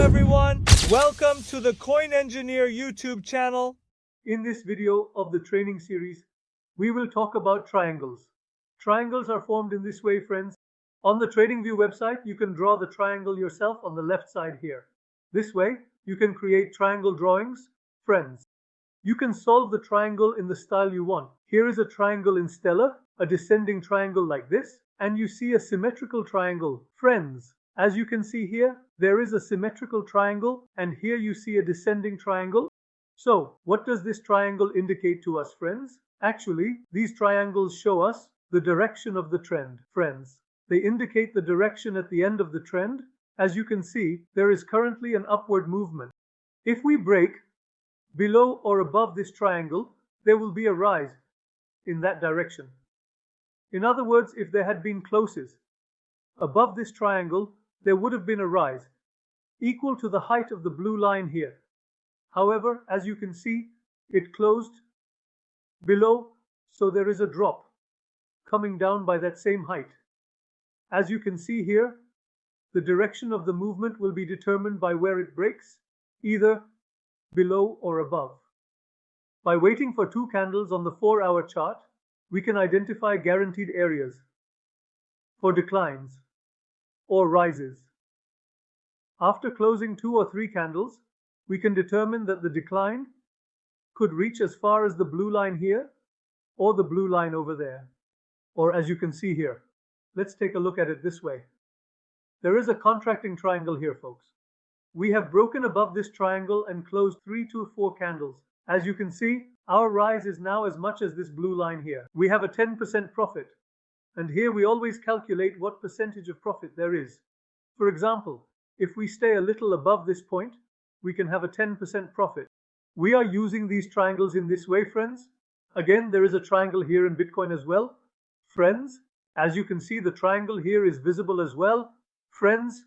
everyone, welcome to the Coin Engineer YouTube channel. In this video of the training series, we will talk about triangles. Triangles are formed in this way, friends. On the TradingView website, you can draw the triangle yourself on the left side here. This way, you can create triangle drawings, friends. You can solve the triangle in the style you want. Here is a triangle in stellar, a descending triangle like this, and you see a symmetrical triangle, friends. As you can see here, there is a symmetrical triangle, and here you see a descending triangle. So, what does this triangle indicate to us, friends? Actually, these triangles show us the direction of the trend, friends. They indicate the direction at the end of the trend. As you can see, there is currently an upward movement. If we break below or above this triangle, there will be a rise in that direction. In other words, if there had been closes above this triangle, there would have been a rise equal to the height of the blue line here. However, as you can see, it closed below, so there is a drop coming down by that same height. As you can see here, the direction of the movement will be determined by where it breaks, either below or above. By waiting for 2 candles on the 4-hour chart, we can identify guaranteed areas for declines or rises. After closing 2 or 3 candles, we can determine that the decline could reach as far as the blue line here or the blue line over there, or as you can see here. Let's take a look at it this way. There is a contracting triangle here, folks. We have broken above this triangle and closed 3 to 4 candles. As you can see, our rise is now as much as this blue line here. We have a 10% profit. And here we always calculate what percentage of profit there is. For example, if we stay a little above this point, we can have a 10% profit. We are using these triangles in this way, friends. Again, there is a triangle here in Bitcoin as well. Friends, as you can see, the triangle here is visible as well. Friends,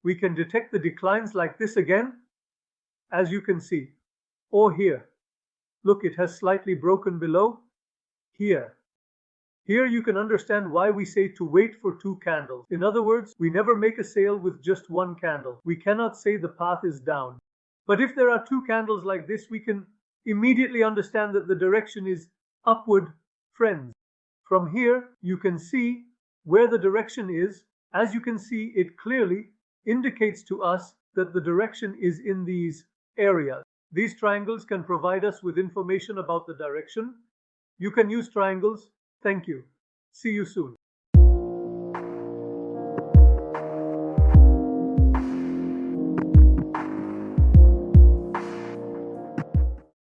we can detect the declines like this again, as you can see. Or here. Look, it has slightly broken below. Here. Here you can understand why we say to wait for 2 candles. In other words, we never make a sale with just 1 candle. We cannot say the path is down. But if there are 2 candles like this, we can immediately understand that the direction is upward, friends. From here, you can see where the direction is. As you can see, it clearly indicates to us that the direction is in these areas. These triangles can provide us with information about the direction. You can use triangles. Thank you. See you soon.